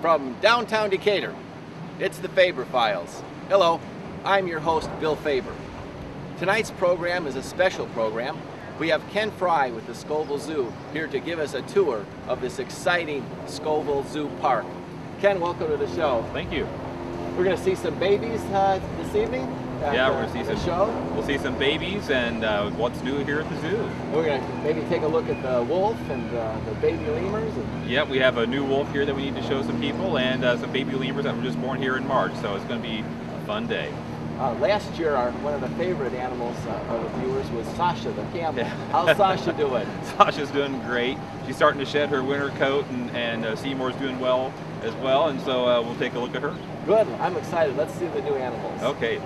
from downtown Decatur. It's the Faber Files. Hello, I'm your host, Bill Faber. Tonight's program is a special program. We have Ken Fry with the Scovill Zoo here to give us a tour of this exciting Scovill Zoo Park. Ken, welcome to the show. Thank you. We're going to see some babies this evening. Yeah, we're going to see some show. We'll see some babies and what's new here at the zoo. We're going to maybe take a look at the wolf and the baby lemurs. Yeah, we have a new wolf here that we need to show some people, and some baby lemurs that were just born here in March. So it's going to be a fun day. Last year, one of the favorite animals of the viewers was Sasha, the camel. Yeah. How's Sasha doing? Sasha's doing great. She's starting to shed her winter coat, and Seymour's doing well as well. And so we'll take a look at her. Good. I'm excited. Let's see the new animals. Okay.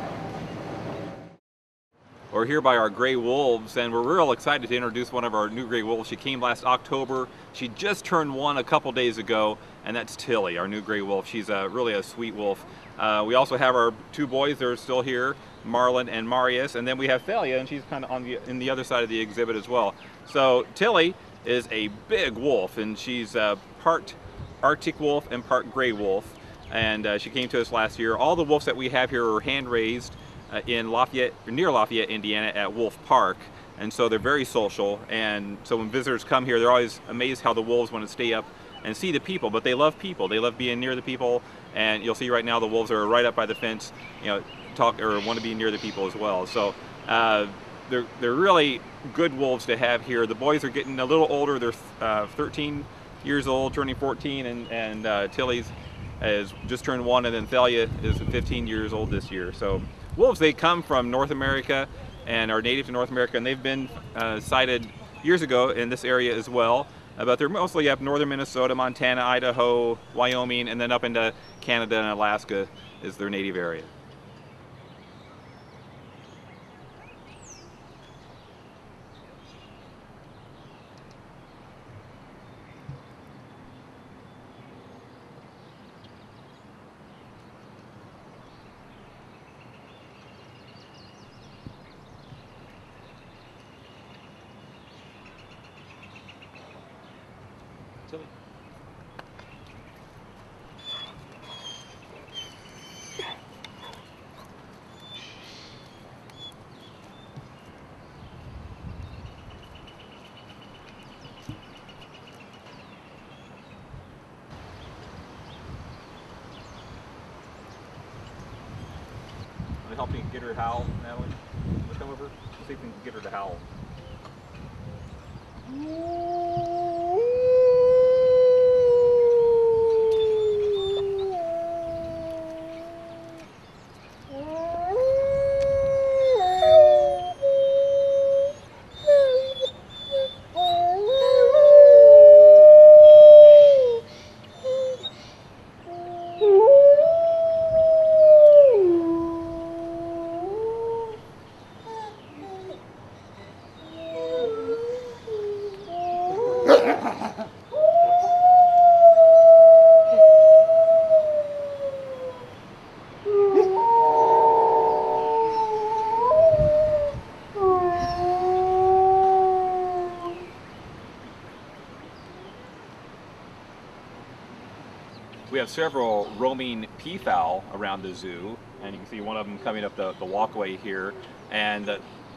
We're here by our gray wolves, and we're real excited to introduce one of our new gray wolves. She came last October. She just turned one a couple days ago, and that's Tilly, our new gray wolf. She's really a sweet wolf. We also have our two boys that are still here, Marlon and Marius, and then we have Thalia, and she's kind of in the other side of the exhibit as well. So Tilly is a big wolf, and she's part Arctic wolf and part gray wolf, and she came to us last year. All the wolves that we have here are hand-raised in Lafayette, near Lafayette, Indiana, at Wolf Park, and so they're very social. And so when visitors come here, they're always amazed how the wolves want to stay up and see the people. But they love people. They love being near the people. And you'll see right now the wolves are right up by the fence, you know, talk or want to be near the people as well. So they're really good wolves to have here. The boys are getting a little older. They're 13 years old, turning 14, and Tilly's has just turned 1, and then Thalia is 15 years old this year. So wolves, they come from North America and are native to North America, and they've been sighted years ago in this area as well. But they're mostly up northern Minnesota, Montana, Idaho, Wyoming, and then up into Canada and Alaska is their native area. Tilly. Want to help me get her to howl, Natalie? Want to come over? Let's see if we can get her to howl. We have several roaming peafowl around the zoo, and you can see one of them coming up the walkway here. And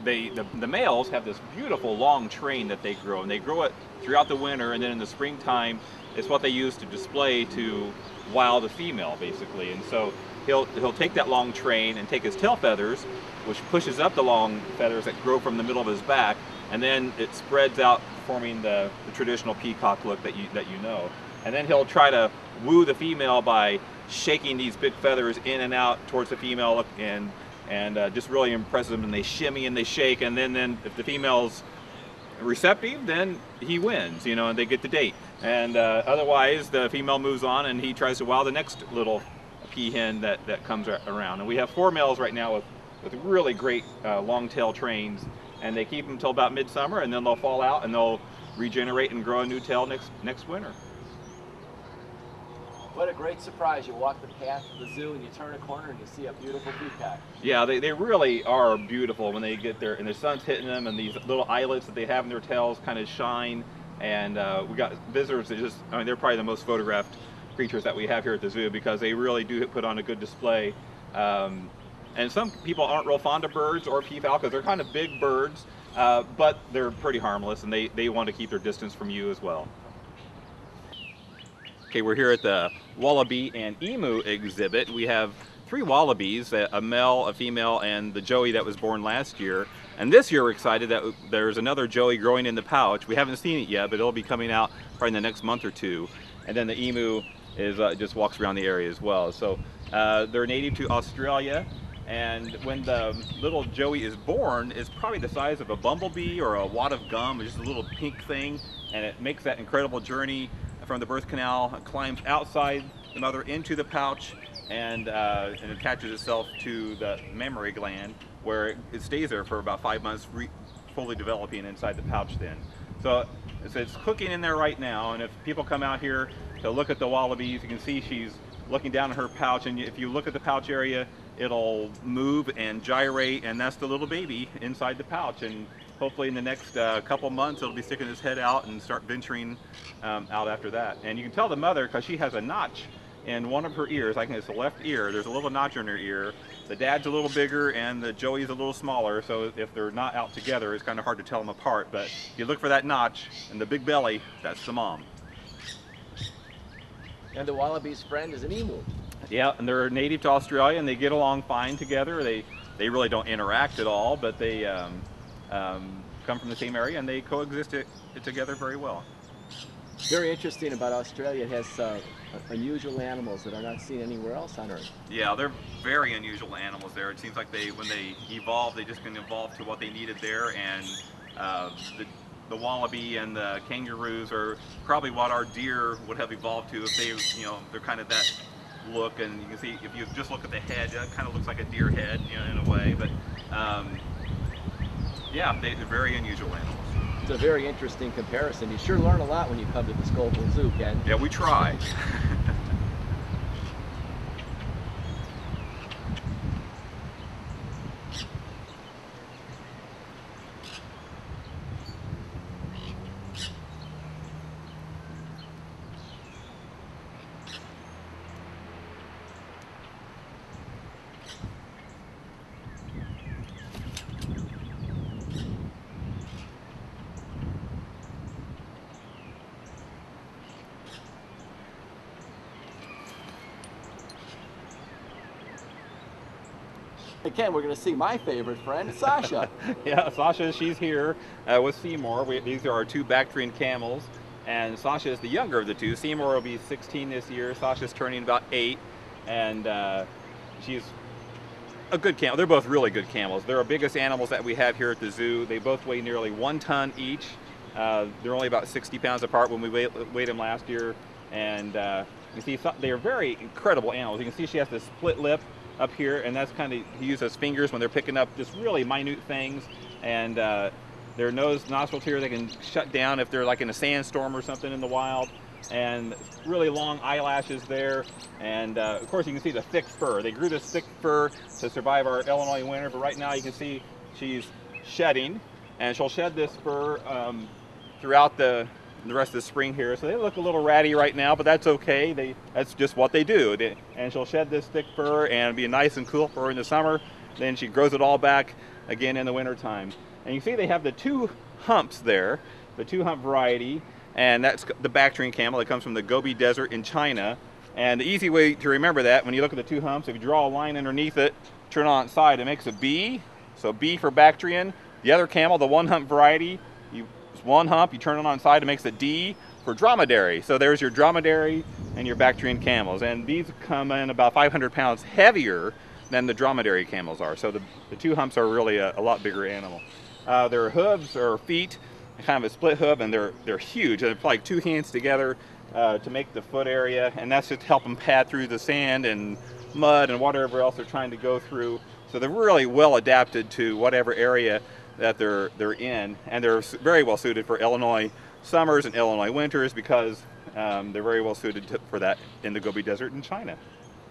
the males have this beautiful long train that they grow, and they grow it throughout the winter, and then in the springtime it's what they use to display to wow the female, basically. And so he'll take that long train and take his tail feathers, which pushes up the long feathers that grow from the middle of his back, and then it spreads out, forming the traditional peacock look that you know. And then he'll try to woo the female by shaking these big feathers in and out towards the female, and just really impresses them. And they shimmy and they shake, and then if the female's receptive, then he wins, you know, and they get the date. And otherwise, the female moves on, and he tries to wow the next little peahen that comes around. And we have 4 males right now with really great long tail trains, and they keep them until about midsummer, and then they'll fall out and they'll regenerate and grow a new tail next winter. What a great surprise. You walk the path of the zoo and you turn a corner and you see a beautiful peacock. Yeah, they really are beautiful when they get there, and the sun's hitting them, and these little eyelets that they have in their tails kind of shine. And we got visitors that just, I mean, they're probably the most photographed creatures that we have here at the zoo, because they really do put on a good display. And some people aren't real fond of birds or peafowl because they're kind of big birds, but they're pretty harmless, and they want to keep their distance from you as well. Okay, we're here at the Wallaby and Emu exhibit. We have 3 Wallabies, a male, a female, and the Joey that was born last year. And this year we're excited that there's another Joey growing in the pouch. We haven't seen it yet, but it'll be coming out probably in the next month or 2. And then the Emu is just walks around the area as well. So they're native to Australia. And when the little Joey is born, it's probably the size of a bumblebee or a wad of gum, just a little pink thing. And it makes that incredible journey from the birth canal, climbs outside the mother into the pouch, and attaches itself to the mammary gland, where it stays there for about 5 months, fully developing inside the pouch then. So it's cooking in there right now, and if people come out here to look at the Wallabies, you can see she's looking down at her pouch, and if you look at the pouch area, it'll move and gyrate, and that's the little baby inside the pouch. And hopefully in the next couple months it'll be sticking its head out and start venturing out after that. And you can tell the mother because she has a notch in one of her ears. I think it's the left ear. There's a little notch in her ear. The dad's a little bigger and the Joey's a little smaller, so if they're not out together it's kind of hard to tell them apart. But if you look for that notch and the big belly, that's the mom. And the Wallaby's friend is an emu. Yeah, and they're native to Australia and they get along fine together. They really don't interact at all, but they come from the same area and they coexist together very well. Very interesting about Australia. It has unusual animals that are not seen anywhere else on Earth. Yeah, they're very unusual animals there. It seems like when they evolve, they just can evolve to what they needed there. And the wallaby and the kangaroos are probably what our deer would have evolved to if they, they're kind of that look. And you can see if you just look at the head, it kind of looks like a deer head, in a way. But yeah, they're very unusual animals. It's a very interesting comparison. You sure learn a lot when you come to the Scovill Zoo, Ken. Yeah, we try. Hey Ken, we're going to see my favorite friend, Sasha. Yeah, Sasha, she's here with Seymour. These are our 2 Bactrian camels, and Sasha is the younger of the 2. Seymour will be 16 this year. Sasha's turning about 8, and she's a good camel. They're both really good camels. They're our biggest animals that we have here at the zoo. They both weigh nearly 1 ton each. They're only about 60 pounds apart when we weighed them last year, and you see they are very incredible animals. You can see she has this split lip up here, and that's kind of, he uses fingers when they're picking up just really minute things, and their nostrils here, they can shut down if they're like in a sandstorm or something in the wild, and really long eyelashes there, and of course you can see the thick fur. They grew this thick fur to survive our Illinois winter, but right now you can see she's shedding, and she'll shed this fur throughout the rest of the spring here. So they look a little ratty right now, but that's okay. That's just what they do. And she'll shed this thick fur and be nice and cool for her in the summer. Then she grows it all back again in the winter time. And you see they have the 2 humps there, the 2-hump variety, and that's the Bactrian camel that comes from the Gobi Desert in China. And the easy way to remember that, when you look at the 2 humps, if you draw a line underneath it, turn on its side, it makes a B. So B for Bactrian. The other camel, the 1-hump variety, 1 hump, you turn it on its side, it makes a D for dromedary. So there's your dromedary and your Bactrian camels, and these come in about 500 pounds heavier than the dromedary camels are. So the 2 humps are really a lot bigger animal. Their hooves or feet, kind of a split hoof, and they're huge. They're like 2 hands together to make the foot area, and that's just to help them pad through the sand and mud and whatever else they're trying to go through. So they're really well adapted to whatever area that they're in, and they're very well suited for Illinois summers and Illinois winters because they're very well suited for that in the Gobi Desert in China.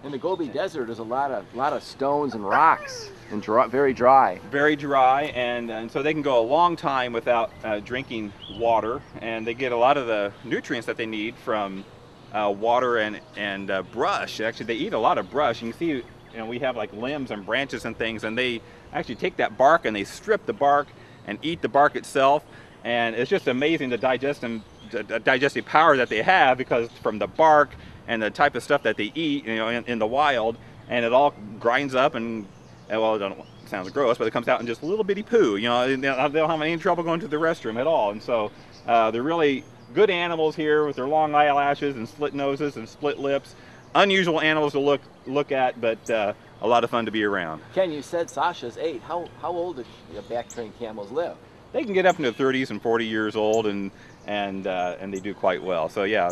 In the Gobi Desert, there's a lot of stones and rocks, and very dry. Very dry, and so they can go a long time without drinking water, and they get a lot of the nutrients that they need from water and brush. Actually, they eat a lot of brush. You can see, we have like limbs and branches and things, and they actually take that bark and they strip the bark and eat the bark itself. And it's just amazing the digestive power that they have, because from the bark and the type of stuff that they eat, in the wild, and it all grinds up and well, it sounds gross, but it comes out in just a little bitty poo. They don't have any trouble going to the restroom at all. And so they're really good animals here with their long eyelashes and split noses and split lips. Unusual animals to look at, but a lot of fun to be around. Ken, you said Sasha's 8. How old do back-trained camels live? They can get up into 30s and 40 years old, and they do quite well. So yeah.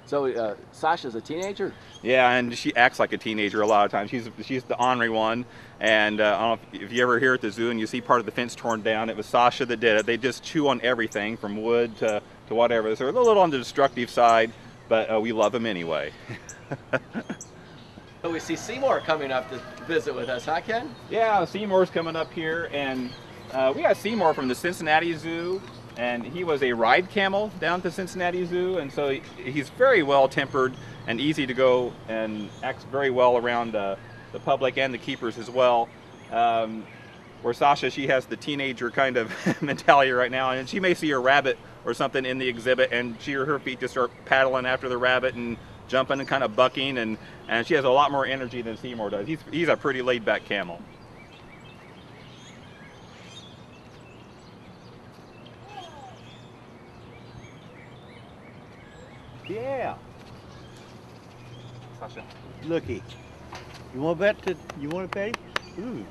So Sasha's a teenager? Yeah, and she acts like a teenager a lot of times. She's the ornery one, and I don't know if you ever here at the zoo and you see part of the fence torn down, it was Sasha that did it. They just chew on everything from wood to whatever. So they're a little on the destructive side, but we love them anyway. So we see Seymour coming up to visit with us, huh, Ken? Yeah, Seymour's coming up here, and we got Seymour from the Cincinnati Zoo, and he was a ride camel down at the Cincinnati Zoo, and so he's very well tempered and easy to go, and acts very well around the public and the keepers as well. Where Sasha, she has the teenager kind of mentality right now, and she may see a rabbit or something in the exhibit, and she or her feet just start paddling after the rabbit and jumping and kind of bucking, and she has a lot more energy than Seymour does. He's a pretty laid-back camel. Yeah. Sasha. Looky. You want to pet him? Ooh.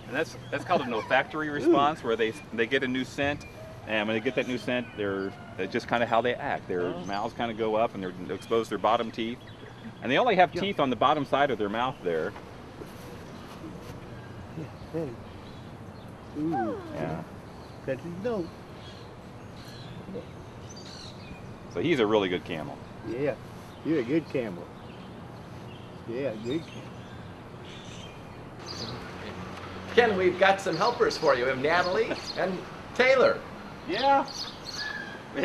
And that's called an olfactory response, where they get a new scent, and when they get that new scent, that's just kind of how they act. Their mouths kind of go up, and they expose their bottom teeth, and they only have teeth on the bottom side of their mouth there. Yeah, pet him. Ooh. Yeah. Pet his nose. So he's a really good camel. Yeah, you're a good camel. Yeah, good camel. Ken, we've got some helpers for you. We have Natalie and Taylor. Yeah.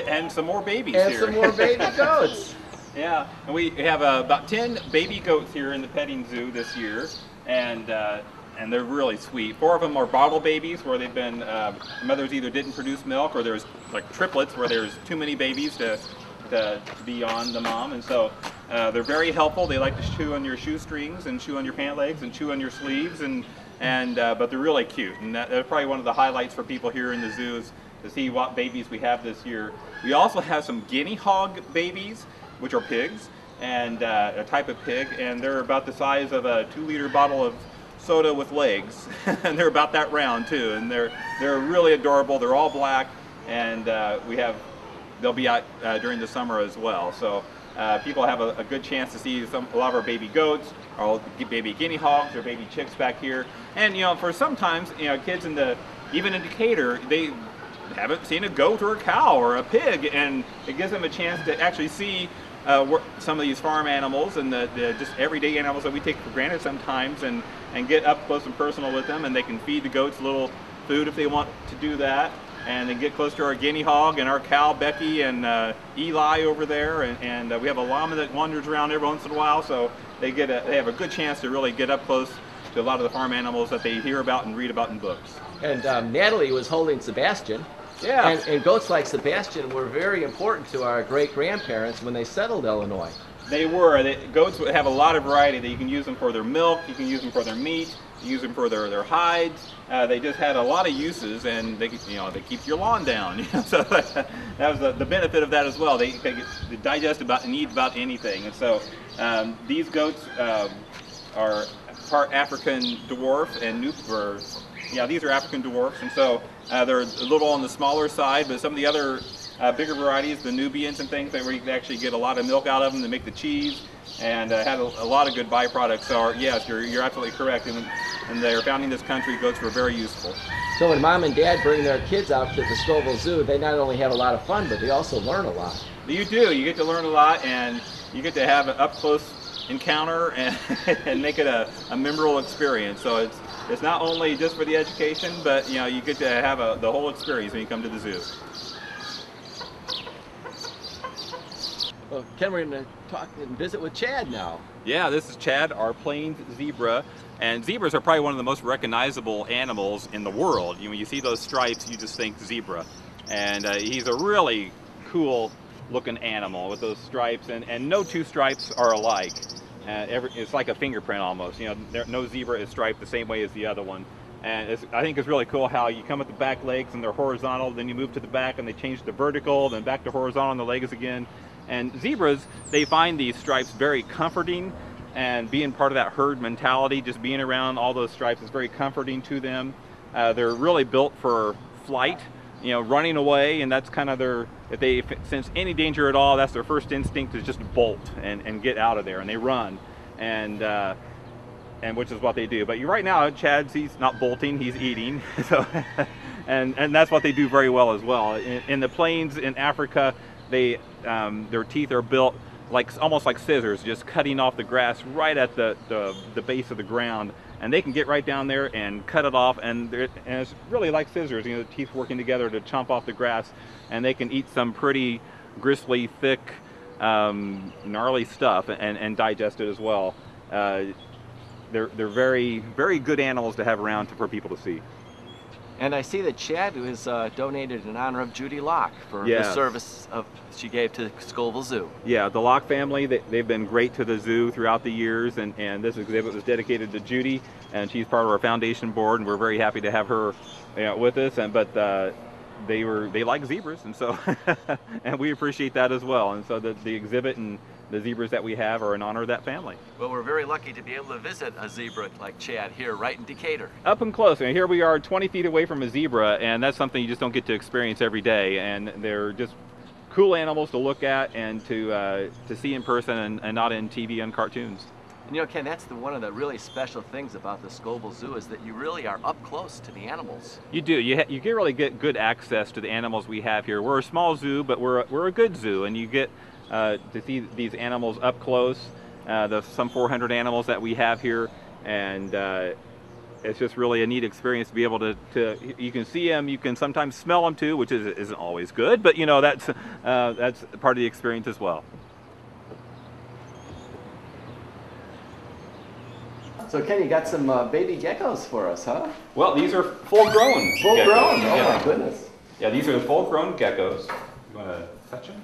And some more babies and here. And some more baby goats. Yeah, and we have about 10 baby goats here in the petting zoo this year, and they're really sweet. 4 of them are bottle babies, where they've been, mothers either didn't produce milk, or there's like triplets where there's too many babies to be on the mom, and so they're very helpful. They like to chew on your shoestrings and chew on your pant legs and chew on your sleeves, but they're really cute, and that's probably one of the highlights for people here in the zoos to see what babies we have this year. We also have some guinea hog babies, which are pigs, and a type of pig, and they're about the size of a 2-liter bottle of soda with legs, and they're about that round too, and they're really adorable. They're all black, and they'll be out during the summer as well. So people have a good chance to see a lot of our baby goats, our baby guinea hogs, or baby chicks back here. And for sometimes kids even in Decatur, they haven't seen a goat or a cow or a pig, and it gives them a chance to actually see some of these farm animals and the just everyday animals that we take for granted sometimes, and get up close and personal with them, and they can feed the goats a little food if they want to do that, and then get close to our guinea hog and our cow Becky and Eli over there, and we have a llama that wanders around every once in a while, so they have a good chance to really get up close to a lot of the farm animals that they hear about and read about in books. And Natalie was holding Sebastian. Yeah. And goats like Sebastian were very important to our great-grandparents when they settled Illinois. They were. Goats have a lot of variety. That you can use them for their milk, you can use them for their meat, you use them for their hides. They just had a lot of uses, and they keep your lawn down. So that was the benefit of that as well. They digest and eat about anything. And so these goats are part African dwarf and these are African dwarfs, and so they're a little on the smaller side, but some of the other bigger varieties, the Nubians and things, where you can actually get a lot of milk out of them to make the cheese, and had a lot of good byproducts. So yes, you're absolutely correct. And they're founding this country, goats were very useful. So when Mom and Dad bring their kids out to the Scovill Zoo, they not only have a lot of fun, but they also learn a lot. You do. You get to learn a lot, and you get to have an up-close encounter and make it a memorable experience. So it's not only just for the education, but you get to have the whole experience when you come to the zoo. Well, Ken, we're going to talk and visit with Chad now. Yeah, this is Chad, our plains zebra. And zebras are probably one of the most recognizable animals in the world. When you see those stripes, you just think zebra. And he's a really cool looking animal with those stripes, and no two stripes are alike. It's like a fingerprint almost. No zebra is striped the same way as the other one. And I think it's really cool how you come at the back legs and they're horizontal, then you move to the back and they change to vertical, then back to horizontal on the legs again. And zebras, they find these stripes very comforting, and being part of that herd mentality, just being around all those stripes is very comforting to them. They're really built for flight, running away, and that's kind of if they sense any danger at all, that's their first instinct, is just bolt and get out of there, and they run, and which is what they do. But right now, he's not bolting, he's eating, so and that's what they do very well as well. In the plains in Africa, their teeth are built almost like scissors, just cutting off the grass right at the base of the ground, and they can get right down there and cut it off, and it's really like scissors, the teeth working together to chomp off the grass, and they can eat some pretty gristly, thick, gnarly stuff and digest it as well. They're very, very good animals to have around for people to see. And I see that Chad was donated in honor of Judy Locke for the service she gave to Scovill Zoo. Yeah, the Locke family, they've been great to the zoo throughout the years, and this exhibit was dedicated to Judy, and she's part of our foundation board, and we're very happy to have her with us. But they like zebras, and so and we appreciate that as well. And so the exhibit and the zebras that we have are in honor of that family. Well, we're very lucky to be able to visit a zebra like Chad here, right in Decatur. Up and close. And here we are 20 feet away from a zebra, and that's something you just don't get to experience every day. And they're just cool animals to look at and to see in person, and not in TV and cartoons. And Ken, that's one of the really special things about the Scovill Zoo, is that you really are up close to the animals. You do. You can really get good access to the animals we have here. We're a small zoo, but we're a good zoo, and you get to see these animals up close, some 400 animals that we have here, and it's just really a neat experience to be able to you can see them, you can sometimes smell them too, which isn't always good, but that's part of the experience as well. So Ken, you got some baby geckos for us, huh? Well, these are full-grown. Full-grown? Oh my goodness. Yeah, these are the full-grown geckos. You want to touch them?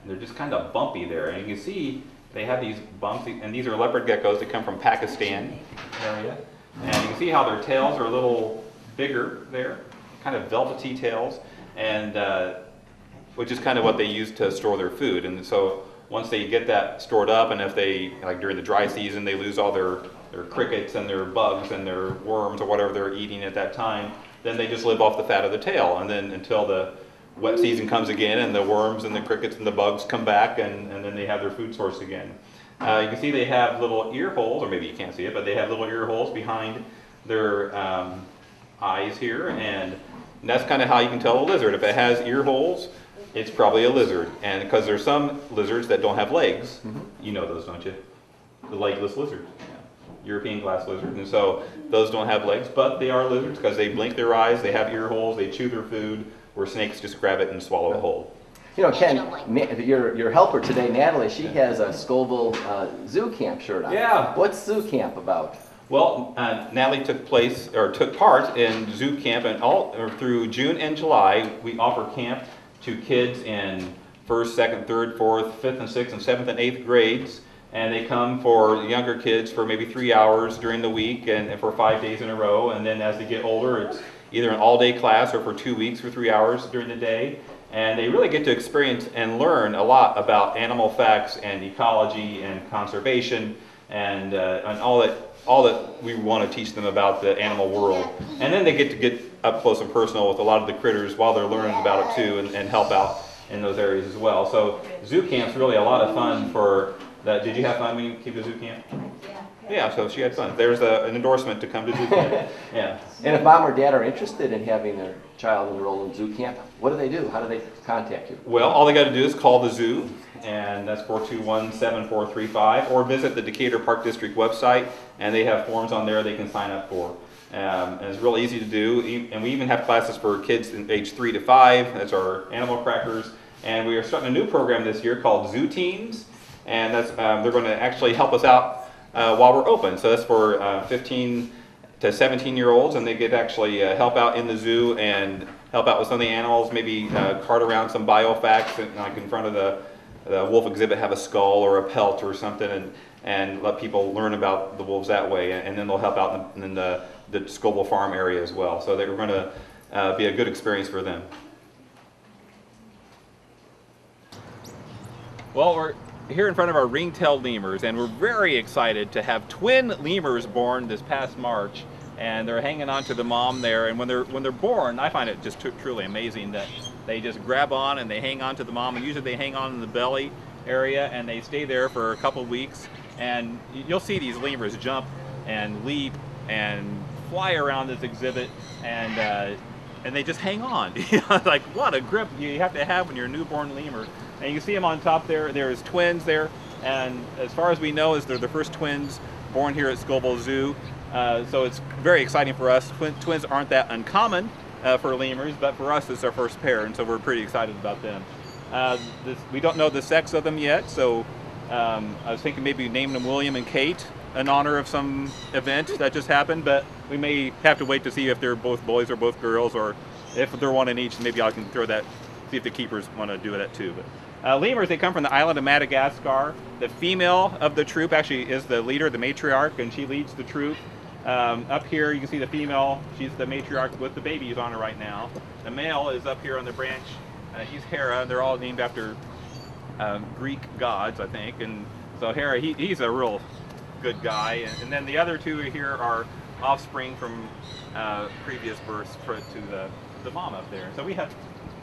They're just kind of bumpy there, and you can see they have these bumps, and these are leopard geckos that come from Pakistan area. And you can see how their tails are a little bigger there, kind of velvety tails, and which is kind of what they use to store their food. And so once they get that stored up, and if they, like during the dry season, they lose all their crickets and their bugs and their worms or whatever they're eating at that time, then they just live off the fat of the tail, and then until the wet season comes again and the worms and the crickets and the bugs come back, and then they have their food source again. You can see they have little ear holes, or maybe you can't see it, but they have little ear holes behind their eyes here, and that's kind of how you can tell a lizard. If it has ear holes, it's probably a lizard. And because there's some lizards that don't have legs, you know those, don't you? The legless lizard, European glass lizard. And so those don't have legs, but they are lizards because they blink their eyes, they have ear holes, they chew their food, where snakes just grab it and swallow it whole. Ken, your helper today, Natalie, she has a Scovill Zoo Camp shirt on. Yeah. What's Zoo Camp about? Well, Natalie took part in Zoo Camp, and through June and July, we offer camp to kids in 1st, 2nd, 3rd, 4th, 5th, and 6th, and 7th, and 8th grades. And they come for younger kids for maybe 3 hours during the week, and for 5 days in a row. And then as they get older, it's either an all-day class or for 2 weeks for 3 hours during the day. And they really get to experience and learn a lot about animal facts and ecology and conservation and all that we want to teach them about the animal world. And then they get up close and personal with a lot of the critters while they're learning about it too, and help out in those areas as well. So Zoo Camp's really a lot of fun for that. Did you have fun when you came to Zoo Camp? Yeah, so she had fun. There's an endorsement to come to Zoo Camp. Yeah. And if mom or dad are interested in having their child enroll in Zoo Camp, what do they do? How do they contact you? Well, all they got to do is call the zoo, and that's 421-7435, or visit the Decatur Park District website, and they have forms on there they can sign up for. And it's real easy to do, and we even have classes for kids in age 3 to 5. That's our animal crackers. And we are starting a new program this year called Zoo Teams, and that's they're going to actually help us out while we're open. So that's for 15 to 17-year-olds, and they get to actually help out in the zoo and help out with some of the animals, maybe cart around some biofacts, and, like in front of the wolf exhibit, have a skull or a pelt or something, and let people learn about the wolves that way. And then they'll help out in the Scovill farm area as well. So they're going to be a good experience for them. Well, we're here in front of our ringtailed lemurs, and we're very excited to have twin lemurs born this past March, and they're hanging on to the mom there. And when they're born, I find it just truly amazing that they just grab on and they hang on to the mom, and usually they hang on in the belly area and they stay there for a couple weeks, and you'll see these lemurs jump and leap and fly around this exhibit, and they just hang on. Like, what a grip you have to have when you're a newborn lemur. And you can see them on top there. There's twins there, and as far as we know, they're the first twins born here at Scovill Zoo. So it's very exciting for us. Twins aren't that uncommon for lemurs, but for us it's our first pair, and so we're pretty excited about them. We don't know the sex of them yet, so I was thinking maybe naming them William and Kate in honor of some event that just happened, but we may have to wait to see if they're both boys or both girls, or if they're one in each, maybe I can throw that, see if the keepers want to do that too. But lemurs, they come from the island of Madagascar. The female of the troop actually is the leader, the matriarch, and she leads the troop. Up here you can see the female, she's the matriarch with the babies on her right now. The male is up here on the branch, he's Hera, and they're all named after Greek gods, I think. And so Hera, he's a real good guy. And then the other two here are offspring from previous births to the mom up there. So we have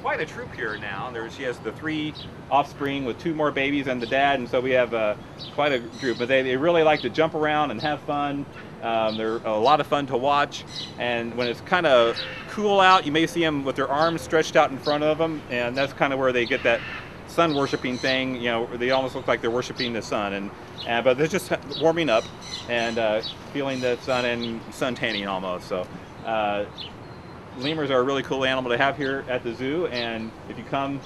quite a troop here now. She has the 3 offspring with 2 more babies and the dad, and so we have quite a group. But they really like to jump around and have fun. They're a lot of fun to watch, and when it's kind of cool out, you may see them with their arms stretched out in front of them, and that's kind of where they get that sun worshiping thing. You know, they almost look like they're worshiping the sun, but they're just warming up and feeling the sun and sun tanning almost. So lemurs are a really cool animal to have here at the zoo, and if you come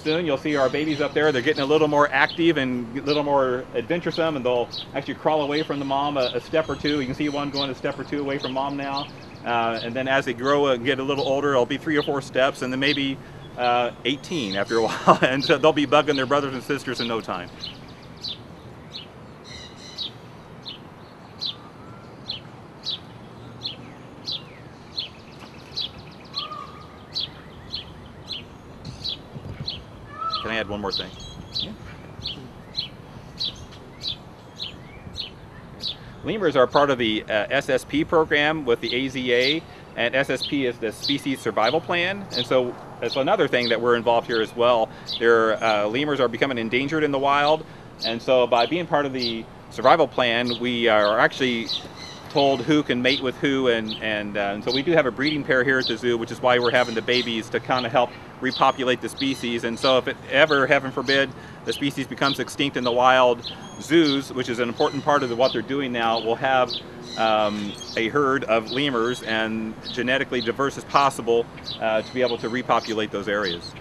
soon, you'll see our babies up there. They're getting a little more active and a little more adventuresome, and they'll actually crawl away from the mom a step or two. You can see one going a step or 2 away from mom now, and then as they grow and get a little older, it'll be 3 or 4 steps, and then maybe 18 after a while, and so they'll be bugging their brothers and sisters in no time. Can I add one more thing? Yeah. Lemurs are part of the SSP program with the AZA, and SSP is the Species Survival Plan, and so that's another thing that we're involved here as well. Lemurs are becoming endangered in the wild, and so by being part of the survival plan, we are actually told who can mate with who, and so we do have a breeding pair here at the zoo, which is why we're having the babies to kind of help repopulate the species. And so if it ever, heaven forbid, the species becomes extinct in the wild, zoos, which is an important part of what they're doing now, will have a herd of lemurs and genetically diverse as possible to be able to repopulate those areas.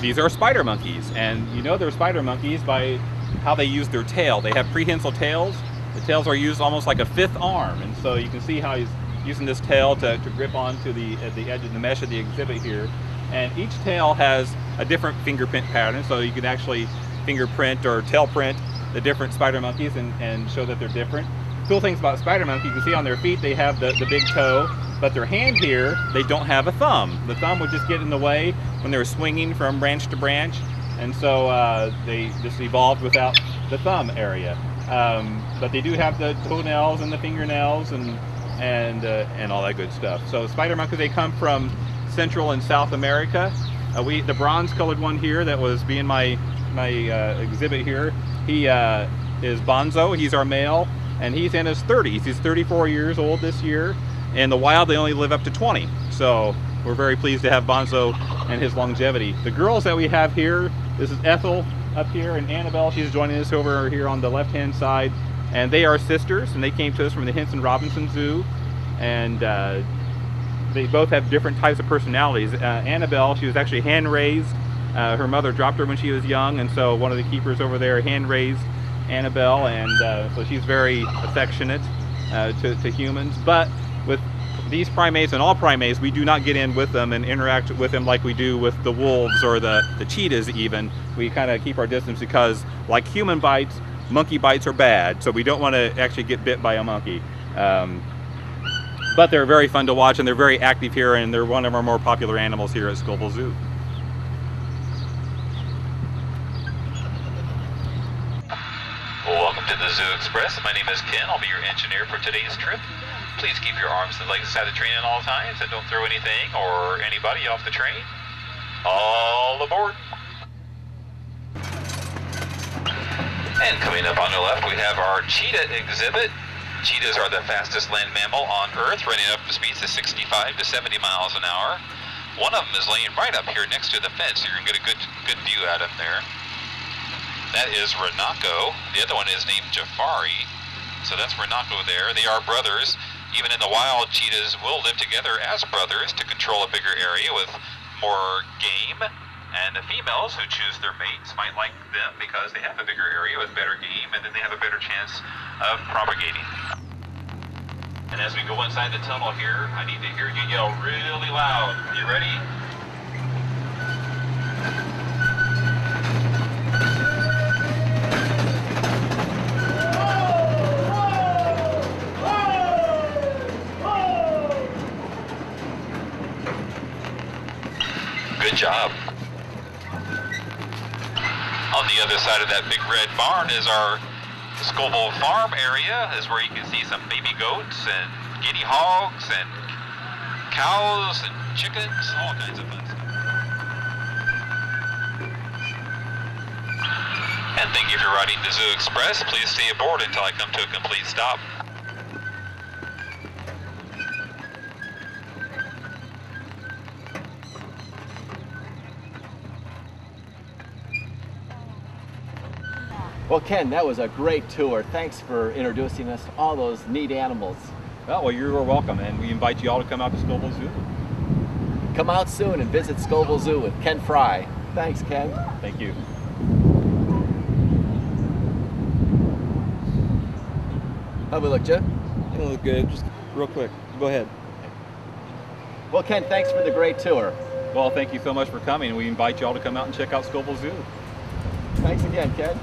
These are spider monkeys, and you know they're spider monkeys by how they use their tail. They have prehensile tails. The tails are used almost like a 5th arm, and so you can see how he's using this tail to grip onto the edge of the mesh of the exhibit here. And each tail has a different fingerprint pattern, so you can actually fingerprint or tail print the different spider monkeys and show that they're different. Cool things about spider monkey, you can see on their feet they have the big toe, but their hand here, they don't have a thumb. The thumb would just get in the way when they're swinging from branch to branch, and so they just evolved without the thumb area. But they do have the toenails and the fingernails and all that good stuff. So spider monkeys, they come from Central and South America. The bronze colored one here that was being my exhibit here, he is Bonzo. He's our male, and he's in his 30s. He's 34 years old this year. In the wild, they only live up to 20. So we're very pleased to have Bonzo and his longevity. The girls that we have here, this is Ethel up here, and Annabelle, she's joining us over here on the left-hand side. And they are sisters, and they came to us from the Henson Robinson Zoo. And they both have different types of personalities. Annabelle, she was actually hand-raised. Her mother dropped her when she was young, and so one of the keepers over there hand-raised Annabelle, and so she's very affectionate to humans. But with these primates and all primates, we do not get in with them and interact with them like we do with the wolves or the cheetahs even. We kind of keep our distance because, like human bites, monkey bites are bad, so we don't want to actually get bit by a monkey. But they're very fun to watch, and they're very active here, and they're one of our more popular animals here at Scovill Zoo. Welcome to the Zoo Express. My name is Ken. I'll be your engineer for today's trip. Please keep your arms and legs inside the train at all times and don't throw anything or anybody off the train. All aboard. And coming up on the left, we have our cheetah exhibit. Cheetahs are the fastest land mammal on Earth, running up to speeds of 65 to 70 miles an hour. One of them is laying right up here next to the fence, so you're going to get a good view at him there. That is Renako. The other one is named Jafari. So that's Renako there. They are brothers. Even in the wild, cheetahs will live together as brothers to control a bigger area with more game. And the females who choose their mates might like them because they have a bigger area with better game, and then they have a better chance of propagating. And as we go inside the tunnel here, I need to hear you yell really loud. You ready? Good job. On the other side of that big red barn is our Scovill farm area, is where you can see some baby goats and guinea hogs and cows and chickens, all kinds of fun stuff. And thank you for riding the Zoo Express. Please stay aboard until I come to a complete stop. Well, Ken, that was a great tour. Thanks for introducing us to all those neat animals. Well, you're welcome, and we invite you all to come out to Scovill Zoo. Come out soon and visit Scovill Zoo with Ken Fry. Thanks, Ken. Thank you. How we look, Jeff? You don't look good. Just real quick. Go ahead. Well, Ken, thanks for the great tour. Well, thank you so much for coming, and we invite you all to come out and check out Scovill Zoo. Thanks again, Ken.